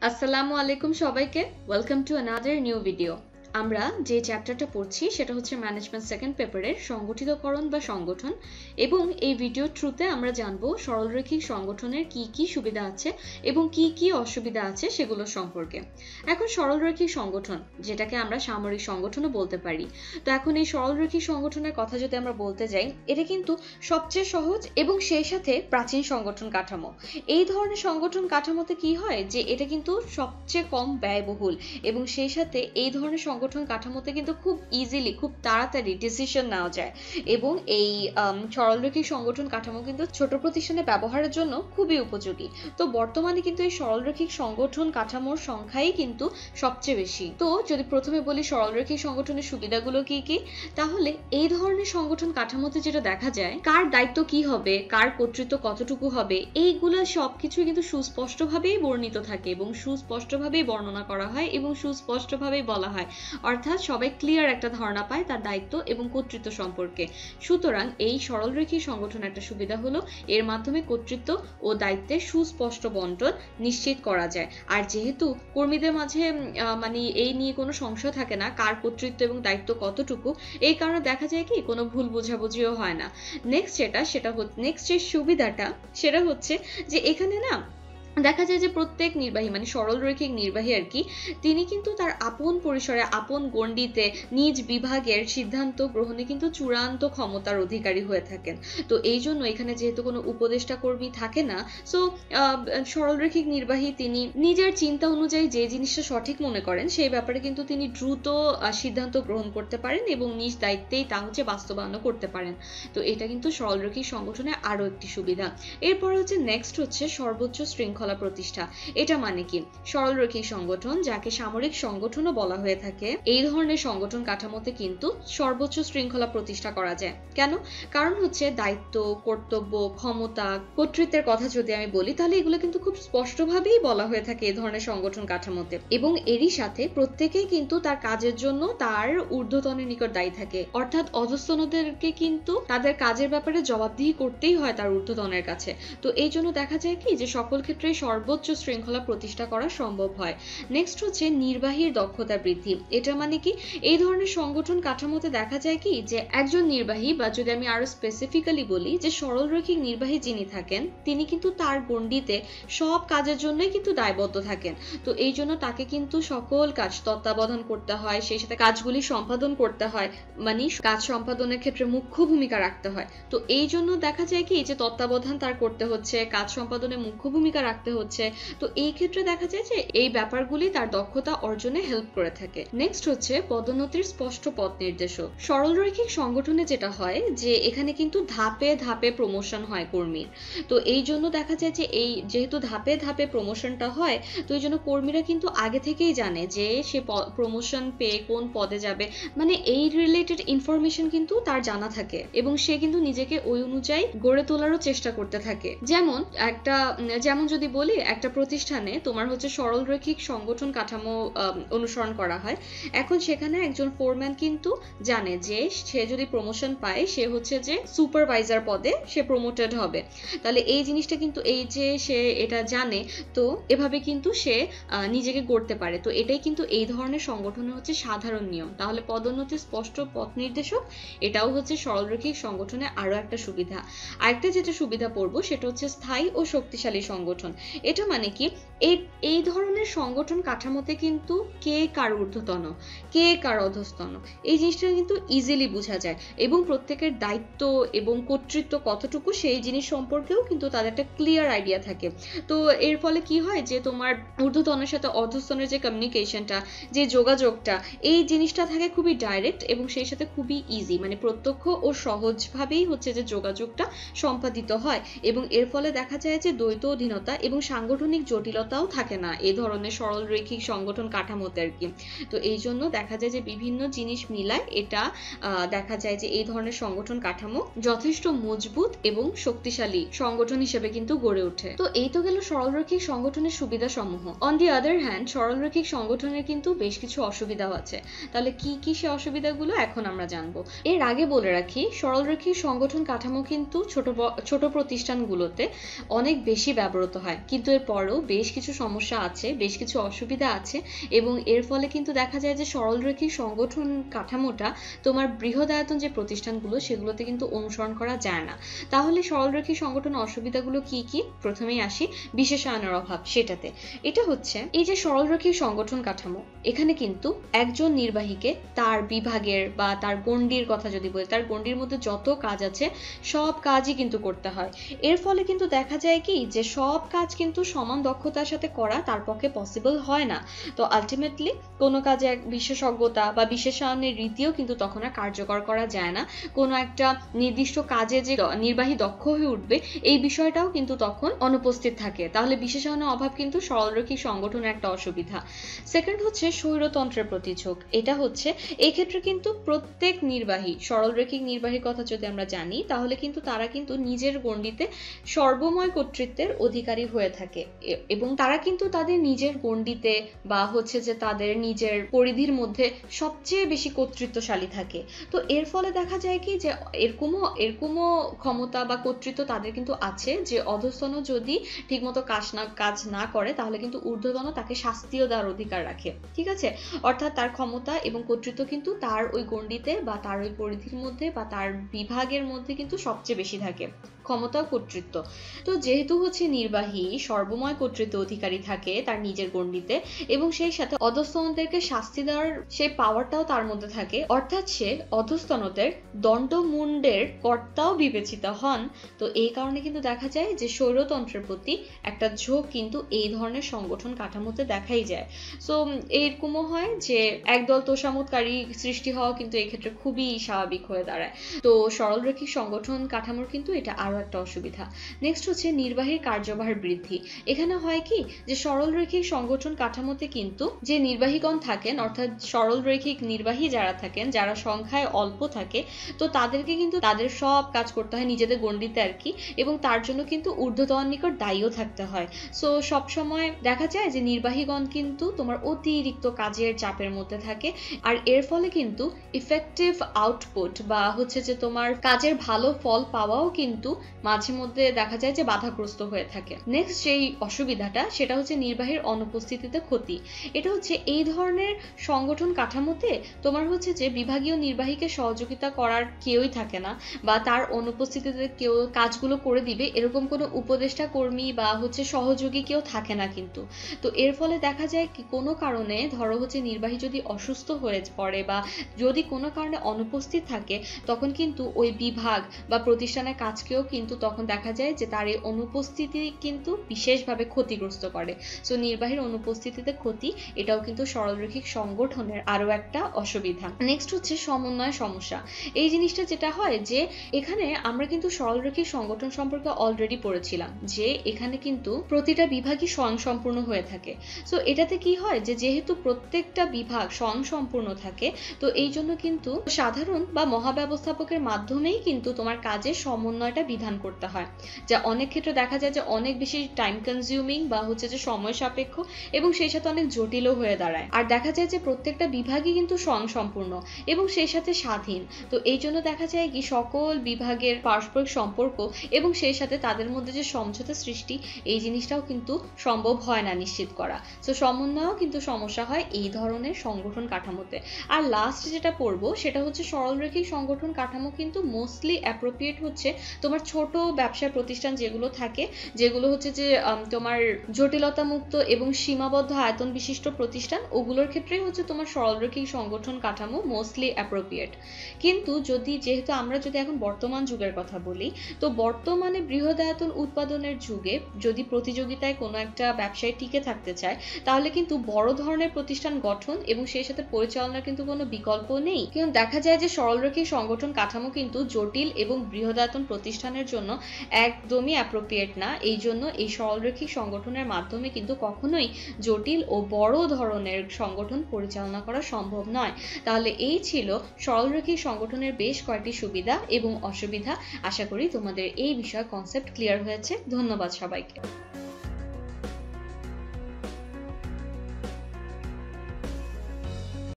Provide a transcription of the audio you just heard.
আসসালামু আলাইকুম সবাইকে, welcome to another new video. আমরা যে চ্যাপ্টারটা পড়ছি সেটা হচ্ছে ম্যানেজমেন্ট সেকেন্ড পেপারের সংগঠিতকরণ বা সংগঠন, এবং এই ভিডিওর থ্রুতে আমরা জানবো সরলরৈখিক সংগঠনের কি কি সুবিধা আছে এবং কি কি অসুবিধা আছে সেগুলো সম্পর্কে। এখন সরলরৈখিক সংগঠন, যেটাকে আমরা সামরিক সংগঠনও বলতে পারি, তো এখন এই সরলরৈখিক সংগঠনের কথা যদি আমরা বলতে যাই, এটা কিন্তু সবচেয়ে সহজ এবং সেই সাথে প্রাচীন সংগঠন কাঠামো। এই ধরনের সংগঠন কাঠামোতে কি হয় যে এটা কিন্তু সবচেয়ে কম ব্যয়বহুল, এবং সেই সাথে এই ধরনের সংগঠন কাঠামোতে কিন্তু খুব ইজিলি, খুব তাড়াতাড়ি ডিসিশন নেওয়া যায়, এবং এই সরলরৈখিক সংগঠন কাঠামো কিন্তু ছোট প্রতিষ্ঠানে ব্যবহারের জন্য খুবই উপযোগী। তো বর্তমানে কিন্তু এই সরলরৈখিক সংগঠন কাঠামোর সংখ্যাই কিন্তু সবচেয়ে বেশি। তো যদি প্রথমে বলি সরলরৈখিক সংগঠনের সুবিধাগুলো কি কি, তাহলে এই ধরনের সংগঠন কাঠামোতে যেটা দেখা যায়, কার দায়িত্ব কি হবে, কার কর্তৃত্ব কতটুকু হবে, এইগুলো সবকিছু কিন্তু সুস্পষ্টভাবেই বর্ণিত থাকে এবং সুস্পষ্টভাবেই বর্ণনা করা হয় এবং সুস্পষ্টভাবেই বলা হয়, অর্থাৎ সবাই ক্লিয়ার একটা ধারণা পায় তার দায়িত্ব এবং কর্তৃত্ব সম্পর্কে। সুতরাং এই সরলরৈখিক সংগঠন একটা সুবিধা হলো এর মাধ্যমে কর্তৃত্ব ও দায়িত্বের সুস্পষ্ট বন্টন নিশ্চিত করা যায়। আর যেহেতু কর্মীদের মাঝে মানে এই নিয়ে কোনো সংশয় থাকে না কার কর্তৃত্ব এবং দায়িত্ব কতটুকু, এই কারণে দেখা যায় কি কোনো ভুল বোঝাবুঝিও হয় না। নেক্সট যে সুবিধাটা সেটা হচ্ছে যে এখানে না দেখা যায় যে প্রত্যেক নির্বাহী, মানে সরলরৈখিক নির্বাহী আর কি, তিনি কিন্তু তার আপন পরিসরে, আপন গণ্ডিতে নিজ বিভাগের সিদ্ধান্ত গ্রহণে কিন্তু চূড়ান্ত ক্ষমতার অধিকারী হয়ে থাকেন। তো এই জন্য এখানে যেহেতু কোনো উপদেষ্টা কর্মী থাকে না, সো সরলরৈখিক নির্বাহী তিনি নিজের চিন্তা অনুযায়ী যে জিনিসটা সঠিক মনে করেন সেই ব্যাপারে কিন্তু তিনি দ্রুত সিদ্ধান্ত গ্রহণ করতে পারেন এবং নিজ দায়িত্বেই তা হচ্ছে বাস্তবায়ন করতে পারেন। তো এটা কিন্তু সরলরৈখিক সংগঠনের আরো একটি সুবিধা। এরপর হচ্ছে নেক্সট হচ্ছে সর্বোচ্চ শৃঙ্খলা প্রতিষ্ঠা। এটা মানে কি, সরলরৈখিক সংগঠন, যাকে সামরিক সংগঠনও বলা হয়ে থাকে, এই ধরনের সংগঠন কাঠামোতে কিন্তু সর্বোচ্চ শৃঙ্খলা প্রতিষ্ঠা করা যায়। কেন? কারণ হচ্ছে দায়িত্ব, কর্তব্য, ক্ষমতা, কর্তৃত্বের কথা যদি আমি বলি, তাহলে এগুলো কিন্তু খুব স্পষ্টভাবেই বলা হয়ে থাকে এই ধরনের সংগঠন কাঠামোতে, এবং এরই সাথে প্রত্যেকেই কিন্তু তার কাজের জন্য তার ঊর্ধ্বতনের নিকট দায়ী থাকে, অর্থাৎ অধস্তনদেরকে কিন্তু তাদের কাজের ব্যাপারে জবাবদিহি করতেই হয় তার ঊর্ধ্বতনের কাছে। তো এই জন্য দেখা যায় কি যে সকল ক্ষেত্রে সর্বোচ্চ শৃঙ্খলা প্রতিষ্ঠা করা সম্ভব হয়। নেক্সট হচ্ছে নির্বাহীর দক্ষতা বৃদ্ধি। এটা মানে কি, এই ধরনের সংগঠন কাঠামোতে দেখা যায় কি যে একজন নির্বাহী, বা যদি আমি আরো স্পেসিফিক্যালি বলি যে সরলরৈখিক নির্বাহী যিনি থাকেন, তিনি কিন্তু তার গণ্ডিতে সব কাজের জন্যই কিন্তু দায়বদ্ধ থাকেন। তো এই জন্য তাকে কিন্তু সকল কাজ তত্ত্বাবধান করতে হয়, সেই সাথে কাজগুলি সম্পাদন করতে হয়, মানে কাজ সম্পাদনের ক্ষেত্রে মুখ্য ভূমিকা রাখতে হয়। তো এই জন্য দেখা যায় কি যে তত্ত্বাবধান তার করতে হচ্ছে, কাজ সম্পাদনে মুখ্য ভূমিকা রাখতে হচ্ছে। তো এই ক্ষেত্রে দেখা যায় যে এই ব্যাপারগুলি তার দক্ষতা অর্জনে হেল্প করে থাকে। নেক্সট হচ্ছে পদোন্নতির স্পষ্ট পথ নির্দেশক। সরলরৈখিক সংগঠনে যেটা হয় যে এখানে কিন্তু ধাপে ধাপে প্রমোশন হয় কর্মীর। তো এই জন্য দেখা যায় যে এই যেহেতু ধাপে ধাপে প্রমোশনটা হয়, তো এই জন্য কর্মীরা কিন্তু আগে থেকেই জানে যে সে প্রমোশন পেয়ে কোন পদে যাবে, মানে এই রিলেটেড ইনফরমেশন কিন্তু তার জানা থাকে, এবং সে কিন্তু নিজেকে ওই অনুযায়ী গড়ে তোলারও চেষ্টা করতে থাকে। যেমন যদি বলি, একটা প্রতিষ্ঠানে তোমার হচ্ছে সরলরৈখিক সংগঠন কাঠামো অনুসরণ করা হয়। এখন সেখানে একজন ফোরম্যান কিন্তু জানে যে সে যদি প্রমোশন পায়, সে হচ্ছে যে সুপারভাইজার পদে সে প্রমোটেড হবে। তাহলে এই জিনিসটা কিন্তু এই যে সে এটা জানে, তো এভাবে কিন্তু সে নিজেকে গড়তে পারে। তো এটাই কিন্তু এই ধরনের সংগঠনের হচ্ছে সাধারণ নিয়ম। তাহলে পদোন্নতির স্পষ্ট পথ নির্দেশক, এটাও হচ্ছে সরলরৈখিক সংগঠনের আরো একটা সুবিধা। আরেকটা যেটা সুবিধা পড়বো সেটা হচ্ছে স্থায়ী ও শক্তিশালী সংগঠন। এটা মানে কি, এই ধরনের সংগঠন কাঠামোতে কিন্তু কে কার ঊর্ধ্বতন, কে কার অধস্তন, এই জিনিসটা কিন্তু ইজিলি বোঝা যায়, এবং প্রত্যেকের দায়িত্ব এবং কর্তৃত্ব কতটুকু সেই জিনিস সম্পর্কেও কিন্তু তাদের একটা ক্লিয়ার আইডিয়া থাকে। তো এর ফলে কি হয় যে তোমার ঊর্ধ্বতনের সাথে অধস্তনের যে কমিউনিকেশনটা, যে যোগাযোগটা, এই জিনিসটা থাকে খুবই ডাইরেক্ট এবং সেই সাথে খুবই ইজি, মানে প্রত্যক্ষ ও সহজভাবেই হচ্ছে যে যোগাযোগটা সম্পাদিত হয়, এবং এর ফলে দেখা যায় যে দ্বৈত অধীনতা এবং সাংগঠনিক জটিলতাও থাকে না এই ধরনের সরলরৈখিক সংগঠন কাঠামোতে আর কি। তো এই জন্য দেখা যায় যে বিভিন্ন জিনিস মিলায় এটা দেখা যায় যে এই ধরনের সংগঠন কাঠামো যথেষ্ট মজবুত এবং শক্তিশালী সংগঠন হিসেবে কিন্তু গড়ে ওঠে। তো এই তো গেল সরলরৈখিক সংগঠনের সুবিধা সমূহ। অন দি আদার হ্যান্ড সরলরৈখিক সংগঠনের কিন্তু বেশ কিছু অসুবিধাও আছে। তাহলে কি কি সে অসুবিধাগুলো এখন আমরা জানবো। এর আগে বলে রাখি, সরলরৈখিক সংগঠন কাঠামো কিন্তু ছোট প্রতিষ্ঠানগুলোতে অনেক বেশি ব্যবহৃত হয়। হয়, কিন্তু এরপরও বেশ কিছু সমস্যা আছে, বেশ কিছু অসুবিধা আছে, এবং এর ফলে কিন্তু দেখা যায় যে সরলরৈখিক সংগঠন কাঠামোটা তোমার বৃহদায়তন যে প্রতিষ্ঠানগুলো সেগুলোতে কিন্তু অনুসরণ করা যায় না। তাহলে সরলরৈখিক সংগঠন অসুবিধাগুলো কি কি? প্রথমেই আসি বিশেষায়নের অভাব সেটাতে। এটা হচ্ছে এই যে সরলরৈখিক সংগঠন কাঠামো, এখানে কিন্তু একজন নির্বাহীকে তার বিভাগের বা তার গণ্ডির কথা যদি বলি, তার গণ্ডির মধ্যে যত কাজ আছে সব কাজই কিন্তু করতে হয়। এর ফলে কিন্তু দেখা যায় কি যে সব কাজ কিন্তু সমান দক্ষতার সাথে করা তার পক্ষে পসিবল হয় না। তো আলটিমেটলি কোনো কাজে এক বিশেষজ্ঞতা বা বিশেষায়নের রীতিও কিন্তু তখন আর কার্যকর করা যায় না। কোনো একটা নির্দিষ্ট কাজে যে নির্বাহী দক্ষ হয়ে উঠবে এই বিষয়টাও কিন্তু তখন অনুপস্থিত থাকে। তাহলে বিশেষায়নের অভাব কিন্তু সরলরৈখিক সংগঠনের একটা অসুবিধা। সেকেন্ড হচ্ছে স্বৈরতন্ত্রের প্রতি ঝোঁক। এটা হচ্ছে এই ক্ষেত্রে কিন্তু প্রত্যেক নির্বাহী, সরলরৈখিক নির্বাহীর কথা যদি আমরা জানি তাহলে কিন্তু তারা কিন্তু নিজের গণ্ডিতে সর্বময় কর্তৃত্বের অধিকারী হয়ে থাকে, এবং তারা কিন্তু তাদের নিজের গণ্ডিতে বা হচ্ছে যে তাদের নিজের পরিধির মধ্যে সবচেয়ে বেশি কর্তৃত্বশালী থাকে। তো এর ফলে দেখা যায় কি যে এরকমও ক্ষমতা বা কর্তৃত্ব তাদের কিন্তু আছে যে অধস্তন যদি ঠিকমতো কাজ না করে তাহলে কিন্তু ঊর্ধ্বতন তাকে শাস্তিও দেওয়ার অধিকার রাখে। ঠিক আছে, অর্থাৎ তার ক্ষমতা এবং কর্তৃত্ব কিন্তু তার ওই গণ্ডিতে বা তার ওই পরিধির মধ্যে বা তার বিভাগের মধ্যে কিন্তু সবচেয়ে বেশি থাকে ক্ষমতা ও কর্তৃত্ব। তো যেহেতু হচ্ছে নির্বাহী সর্বময় কর্তৃত্ব অধিকারী থাকে তার নিজের গণ্ডিতে, এবং সেই সাথে অধস্তনদেরকে শাস্তি দেওয়ার সেই পাওয়ারটাও তার মধ্যে থাকে, অর্থাৎ সে অধস্তনদের দণ্ডমুণ্ডের কর্তাও বিবেচিত হন। তো এই কারণে কিন্তু দেখা যায় যে স্বৈরতন্ত্রের প্রতি একটা ঝোঁক কিন্তু এই ধরনের সংগঠন কাঠামোতে দেখাই যায়। সো এরকমও হয় যে একদল তোষামোদকারী সৃষ্টি হওয়া কিন্তু এই ক্ষেত্রে খুবই স্বাভাবিক হয়ে দাঁড়ায়। তো সরলরৈখিক সংগঠন কাঠামোর কিন্তু এটা আরো একটা অসুবিধা। নেক্সট হচ্ছে নির্বাহীর কার্যভার বৃদ্ধি। এখানে হয় কি যে সরলরৈখিক সংগঠন কাঠামোতে কিন্তু যে নির্বাহীগণ থাকেন, অর্থাৎ সরলরৈখিক নির্বাহী যারা থাকেন, যারা সংখ্যায় অল্প থাকে, তো তাদেরকে কিন্তু তাদের সব কাজ করতে হয় নিজেদের গণ্ডিতে আর কি, এবং তার জন্য কিন্তু ঊর্ধ্বতন নিকট দায়ীও থাকতে হয়। সো সবসময় দেখা যায় যে নির্বাহীগণ কিন্তু তোমার অতিরিক্ত কাজের চাপের মধ্যে থাকে, আর এর ফলে কিন্তু ইফেক্টিভ আউটপুট বা হচ্ছে যে তোমার কাজের ভালো ফল পাওয়াও কিন্তু মাঝে মধ্যে দেখা যায় যে বাধাগ্রস্ত হয়ে থাকে। নেক্সট যেই অসুবিধাটা সেটা হচ্ছে নির্বাহীর অনুপস্থিতিতে ক্ষতি। এটা হচ্ছে এই ধরনের সংগঠন কাঠামোতে তোমার হচ্ছে যে বিভাগীয় নির্বাহীকে সহযোগিতা করার কেউই থাকে না, বা তার অনুপস্থিতিতে কেউ কাজগুলো করে দিবে এরকম কোনো উপদেষ্টা কর্মী বা হচ্ছে সহযোগী কেউ থাকে না কিন্তু। তো এর ফলে দেখা যায় কি কোনো কারণে ধরো হচ্ছে নির্বাহী যদি অসুস্থ হয়ে পড়ে বা যদি কোনো কারণে অনুপস্থিত থাকে, তখন কিন্তু ওই বিভাগ বা প্রতিষ্ঠানের কাজকেও কিন্তু তখন দেখা যায় যে তার এই অনুপস্থিতি কিন্তু বিশেষভাবে ক্ষতিগ্রস্ত করে। সো নির্বাহীর অনুপস্থিতিতে ক্ষতি, এটাও কিন্তু সরলরৈখিক সংগঠনের আরো একটা অসুবিধা। নেক্সট হচ্ছে সমন্বয় সমস্যা। এই জিনিসটা যেটা হয় যে এখানে আমরা কিন্তু সরলরৈখিক সংগঠন সম্পর্কে অলরেডি পড়েছিলাম যে এখানে কিন্তু প্রতিটা বিভাগই স্বয়ংসম্পূর্ণ হয়ে থাকে। সো এটাতে কি হয় যে যেহেতু প্রত্যেকটা বিভাগ স্বয়ংসম্পূর্ণ থাকে, তো এই জন্য কিন্তু সাধারণ বা মহাব্যবস্থাপকের মাধ্যমেই কিন্তু তোমার কাজের সমন্বয়টা বিধান করতে হয়, যা অনেক ক্ষেত্রে দেখা যায় যে অনেক বেশি টাইম কনজিউমিং বা হচ্ছে যে সময় সাপেক্ষ এবং সেই সাথে অনেক জটিলও হয়ে দাঁড়ায়। আর দেখা যায় যে প্রত্যেকটা বিভাগই কিন্তু স্বয়ংসম্পূর্ণ এবং সেই সাথে স্বাধীন। তো এই জন্য দেখা যায় কি সকল বিভাগের পারস্পরিক সম্পর্ক এবং সেই সাথে তাদের মধ্যে যে সমঝোতা সৃষ্টি, এই জিনিসটাও কিন্তু সম্ভব হয় না নিশ্চিত করা। সো সমন্বয়ও কিন্তু সমস্যা হয় এই ধরনের সংগঠন কাঠামোতে। আর লাস্ট যেটা পড়বো সেটা হচ্ছে সরলরৈখিক সংগঠন কাঠামো কিন্তু মোস্টলি অ্যাপ্রোপ্রিয়েট হচ্ছে তোমার ছোট ব্যবসার প্রতিষ্ঠান যেগুলো থাকে, যেগুলো হচ্ছে যে তোমার জটিলতা মুক্ত এবং সীমাবদ্ধ আয়তন বিশিষ্ট প্রতিষ্ঠান, ওগুলোর ক্ষেত্রেই হচ্ছে তোমার সরলরৈখিক সংগঠন কাঠামো মোস্টলি অ্যাপ্রোপ্রিয়েট। কিন্তু যেহেতু আমরা যদি এখন বর্তমান যুগের কথা বলি, তো বর্তমানে বৃহদায়তন উৎপাদনের যুগে যদি প্রতিযোগিতায় কোনো একটা ব্যবসায় টিকে থাকতে চায়, তাহলে কিন্তু বড় ধরনের প্রতিষ্ঠান গঠন এবং সেই সাথে পরিচালনার কিন্তু কোনো বিকল্প নেই। কিন্তু দেখা যায় যে সরলরৈখিক সংগঠন কাঠামো কিন্তু জটিল এবং বৃহদায়তন প্রতিষ্ঠানের জন্য একদমই অ্যাপ্রোপ্রিয়েট না। এই জন্য এই সরলরৈখিক সংগঠনের মাধ্যমে কিন্তু কখনোই জটিল ও বড় ধরনের সংগঠন পরিচালনা করা সম্ভব নয়। তাহলে এই ছিল সরলরৈখিক সংগঠনের বেশ কয়েকটি সুবিধা এবং অসুবিধা। আশা করি তোমাদের এই বিষয়ে কনসেপ্ট ক্লিয়ার হয়েছে। ধন্যবাদ সবাইকে।